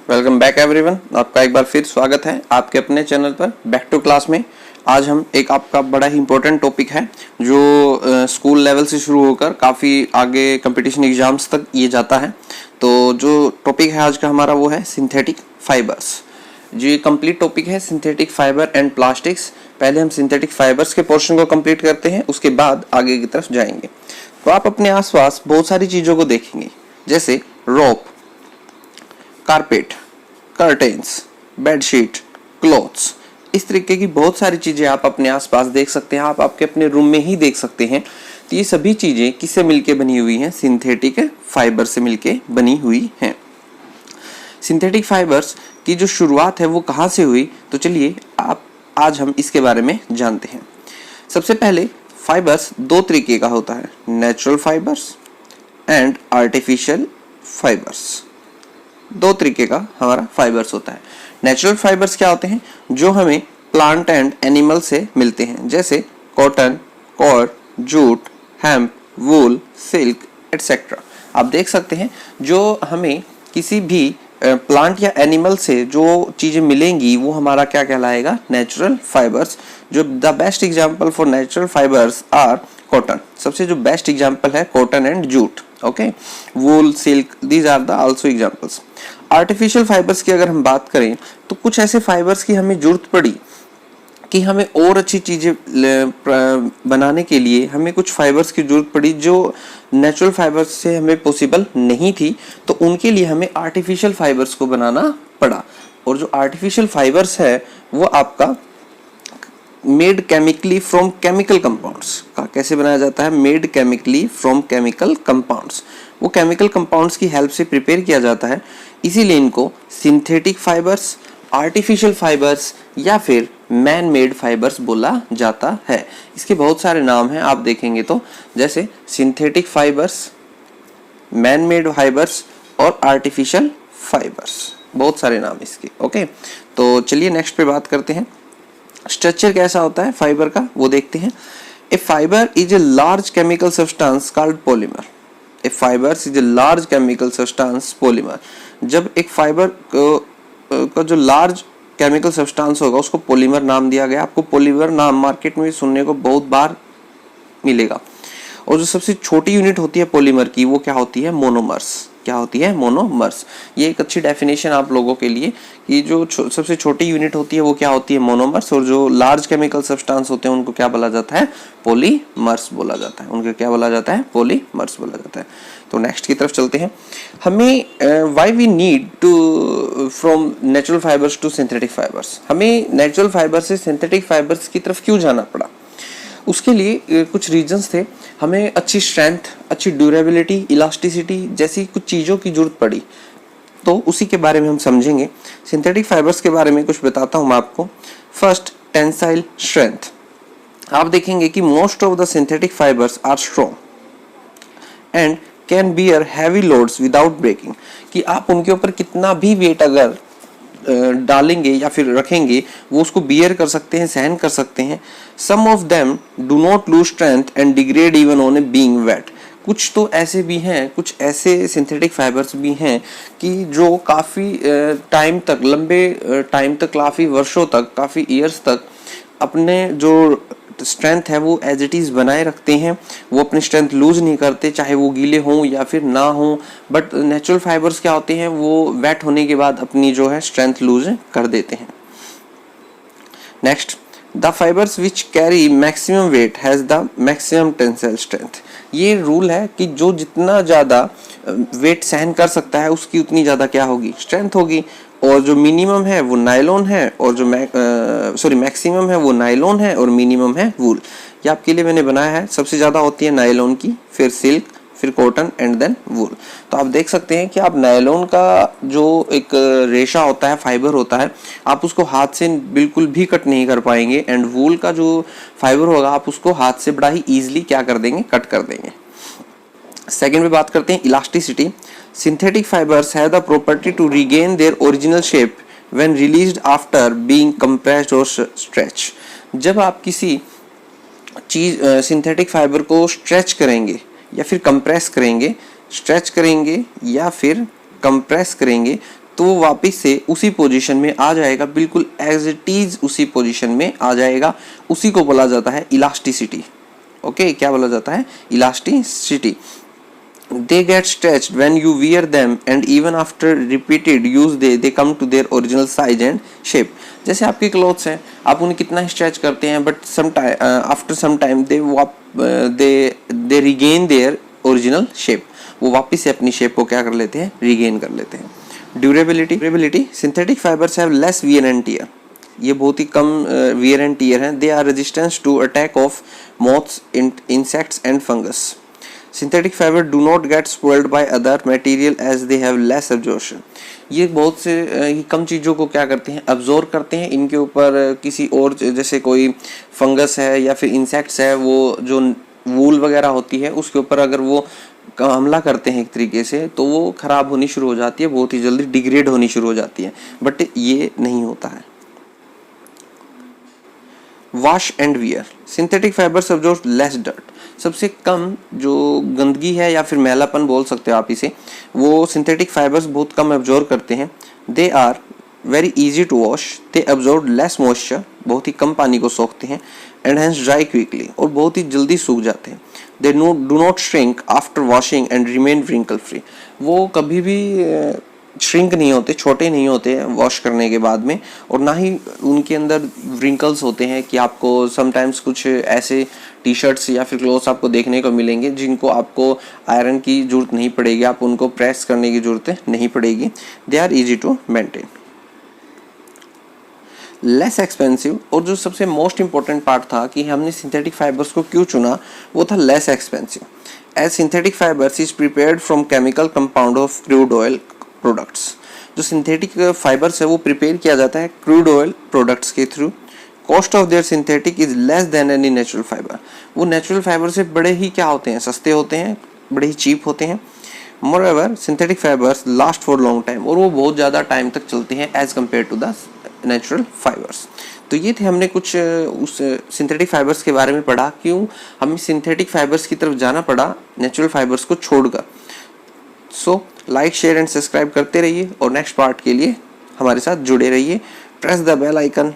Welcome back everyone. आपका एक बार फिर स्वागत है आपके अपने चैनल पर बैक टू क्लास में। आज हम एक आपका बड़ा ही इंपॉर्टेंट टॉपिक है जो स्कूल लेवल से शुरू होकर काफ़ी आगे कंपटीशन एग्जाम्स तक ये जाता है। तो जो टॉपिक है आज का हमारा वो है सिंथेटिक फाइबर्स। जो ये कंप्लीट टॉपिक है सिंथेटिक फाइबर एंड प्लास्टिक्स। पहले हम सिंथेटिक फाइबर्स के पोर्शन को कंप्लीट करते हैं, उसके बाद आगे की तरफ जाएंगे। तो आप अपने आसपास बहुत सारी चीज़ों को देखेंगे, जैसे रोप, कारपेट, कर्टेन्स, बेडशीट, क्लॉथ्स, इस तरीके की बहुत सारी चीजें आप अपने आसपास देख सकते हैं। आप आपके अपने रूम में ही देख सकते हैं। तो ये सभी चीजें किससे मिलके बनी हुई हैं? सिंथेटिक फाइबर से मिलके बनी हुई हैं। सिंथेटिक फाइबर्स की जो शुरुआत है वो कहाँ से हुई, तो चलिए आज हम इसके बारे में जानते हैं। सबसे पहले फाइबर्स दो तरीके का होता है, natural fibres and artificial fibres. दो तरीके का हमारा फाइबर्स होता है। नेचुरल फाइबर्स क्या होते हैं? जो हमें प्लांट एंड एनिमल से मिलते हैं, जैसे कॉटन, कॉर्ड, जूट, हेम्प, वूल, सिल्क एटसेट्रा। आप देख सकते हैं जो हमें किसी भी प्लांट या एनिमल से जो चीजें मिलेंगी वो हमारा क्या कहलाएगा? Natural fibres. जो the best example for natural fibres are cotton. सबसे जो बेस्ट एग्जांपल है cotton and jute. Okay, wool, silk, these are the also examples. Artificial fibres की अगर हम बात करें तो कुछ ऐसे फाइबर्स की हमें जरूरत पड़ी कि हमें और अच्छी चीजें बनाने के लिए हमें कुछ फाइबर्स की जरूरत पड़ी जो नेचुरल फाइबर्स से हमें पॉसिबल नहीं थी, तो उनके लिए हमें आर्टिफिशियल फाइबर्स को बनाना पड़ा। और जो आर्टिफिशियल फाइबर्स है वो आपका made chemically from chemical compounds का कैसे बनाया जाता है? Made chemically from chemical compounds. वो केमिकल कंपाउंड्स की हेल्प से प्रिपेयर किया जाता है, इसीलिए इनको सिंथेटिक फाइबर्स, आर्टिफिशियल फाइबर्स या फिर मैन मेड फाइबर्स बोला जाता है। इसके बहुत सारे नाम हैं, आप देखेंगे तो, जैसे synthetic fibres, man made fibres और आर्टिफिशियल फाइबर्स, बहुत सारे नाम इसके। ओके, तो चलिए नेक्स्ट पे बात करते हैं। स्ट्रक्चर कैसा होता है फाइबर का वो देखते हैं। A fibre is a large chemical substance called polymer. A fibre is a large chemical substance polymer. जब एक फाइबर का जो लार्ज केमिकल सब्सटेंस होगा उसको पॉलीमर नाम दिया गया। आपको पॉलीमर नाम मार्केट में सुनने को बहुत बार मिलेगा। और जो सबसे छोटी यूनिट होती है पॉलीमर की वो क्या होती है? मोनोमर्स। क्या होती है? मोनोमर्स। ये एक अच्छी डेफिनेशन आप लोगों के लिए कि जो सबसे छोटी यूनिट होती है वो क्या होती है? मोनोमर्स। और जो लार्ज केमिकल सब्सटेंस होते हैं उनको क्या बोला जाता है? पॉलीमर्स बोला जाता है। उनको क्या बोला जाता है? पॉलीमर्स बोला जाता है। तो नेक्स्ट की तरफ चलते हैं। हमें why we need to from natural fibres to synthetic fibres, हमें नेचुरल फाइबर से सिंथेटिक फाइबर्स की तरफ क्यों जाना पड़ा? उसके लिए कुछ रीजंस थे। हमें अच्छी स्ट्रेंथ, अच्छी ड्यूरेबिलिटी, इलास्टिसिटी जैसी कुछ चीज़ों की जरूरत पड़ी, तो उसी के बारे में हम समझेंगे। सिंथेटिक फाइबर्स के बारे में कुछ बताता हूँ मैं आपको। First, tensile strength. आप देखेंगे कि most of the synthetic fibres are strong and can bear heavy loads without breaking. कि आप उनके ऊपर कितना भी वेट अगर डालेंगे या फिर रखेंगे वो उसको बियर कर सकते हैं, सहन कर सकते हैं। Some of them do not lose strength and degrade even on a being wet. कुछ तो ऐसे भी हैं, कुछ ऐसे सिंथेटिक फाइबर्स भी हैं कि जो काफ़ी टाइम तक, लंबे टाइम तक, काफ़ी वर्षों तक, काफ़ी ईयर्स तक अपने जो स्ट्रेंथ है वो एज इट इज़ बनाए रखते हैं। वो अपनी स्ट्रेंथ लूज नहीं करते, चाहे वो गीले हों या फिर ना हों। बट नेचुरल फाइबर्स क्या होते हैं? वो वेट होने के बाद अपनी जो है स्ट्रेंथ लूज कर देते हैं। Next, the fibres which carry maximum weight has the maximum tensile strength. ये रूल है कि जो जितना ज़्यादा वेट सहन कर सकता है उसकी उतनी ज़्यादा क्या होगी? स्ट्रेंथ होगी। और जो मिनिमम है वो नायलॉन है, और जो मैक्सिमम है वो नायलॉन है, और मिनिमम है वूल। ये आपके लिए मैंने बनाया है। सबसे ज़्यादा होती है नायलॉन की, फिर सिल्क, फिर कॉटन एंड देन वूल। तो आप देख सकते हैं कि आप नायलॉन का जो एक रेशा होता है, फाइबर होता है, आप उसको हाथ से बिल्कुल भी कट नहीं कर पाएंगे। एंड वूल का जो फाइबर होगा आप उसको हाथ से बड़ा ही ईजिली क्या कर देंगे? कट कर देंगे। सेकेंड पे बात करते हैं elasticity. Synthetic fibres have the property to regain their original shape when released after being compressed और स्ट्रेच। जब आप किसी चीज सिंथेटिक फाइबर को स्ट्रेच करेंगे या फिर कंप्रेस करेंगे, स्ट्रेच करेंगे या फिर कंप्रेस करेंगे, तो वो वापस से उसी पोजीशन में आ जाएगा, बिल्कुल एज इट इज उसी पोजीशन में आ जाएगा। उसी को बोला जाता है इलास्टिसिटी। ओके, क्या बोला जाता है? Elasticity. They get stretched when you wear them and even after repeated use they come to their original size and shape. जैसे आपके क्लोथ्स हैं, आप उन्हें कितना स्ट्रेच करते हैं, but after some time they regain their original shape. वो वापस से अपनी शेप को क्या कर लेते हैं? रिगेन कर लेते हैं। Durability, synthetic fibres have less wear and tear. ये बहुत ही कम वियर एंड टियर हैं। They are resistance to attack of moths, insects and fungus. Synthetic fibre do not get spoiled by other material as they have less absorption. ये बहुत से ही कम चीज़ों को क्या करते हैं? अब्जॉर्ब करते हैं। इनके ऊपर किसी और, जैसे कोई फंगस है या फिर इंसेक्ट्स है, वो जो वूल वगैरह होती है उसके ऊपर अगर वो हमला करते हैं एक तरीके से, तो वो ख़राब होनी शुरू हो जाती है, बहुत ही जल्दी डिग्रेड होनी शुरू हो जाती है। बट ये नहीं होता है। Wash and wear, synthetic fibres absorb less dirt. सबसे कम जो गंदगी है या फिर मैलापन बोल सकते हो आप इसे, वो सिंथेटिक फाइबर्स बहुत कम एब्जॉर्ब करते हैं। They are very easy to wash, they absorb less moisture, बहुत ही कम पानी को सोखते हैं, एंड हेंस ड्राई क्विकली, और बहुत ही जल्दी सूख जाते हैं। They do not shrink after washing and remain wrinkle free. वो कभी भी श्रिंक नहीं होते, छोटे नहीं होते वॉश करने के बाद में, और ना ही उनके अंदर व्रिंकल्स होते हैं कि आपको समटाइम्स कुछ ऐसे टी शर्ट्स या फिर क्लोथ्स आपको देखने को मिलेंगे जिनको आपको आयरन की जरूरत नहीं पड़ेगी, आप उनको प्रेस करने की जरूरत नहीं पड़ेगी। They are easy to maintain. Less expensive, और जो सबसे मोस्ट इंपॉर्टेंट पार्ट था कि हमने सिंथेटिक फाइबर्स को क्यों चुना, वो था less expensive. As synthetic fibres is prepared from chemical compound of crude oil products. जो सिंथेटिक फाइबर्स है वो प्रिपेयर किया जाता है क्रूड ऑयल प्रोडक्ट्स के थ्रू। Cost of their synthetic is less than any natural fibre. वो नेचुरल फाइबर से बड़े ही क्या होते हैं? सस्ते होते हैं, बड़े ही चीप होते हैं। Moreover synthetic fibres last for long time, और वो बहुत ज़्यादा टाइम तक चलते हैं as compared to the natural fibres. तो ये थे, हमने कुछ उस सिंथेटिक फाइबर्स के बारे में पढ़ा, क्यों हमें सिंथेटिक फाइबर्स की तरफ जाना पड़ा नेचुरल फाइबर्स को छोड़कर। So like, share and subscribe करते रहिए, और नेक्स्ट पार्ट के लिए हमारे साथ जुड़े रहिए। Press the bell icon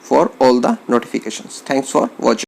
for all the notifications. Thanks for watching.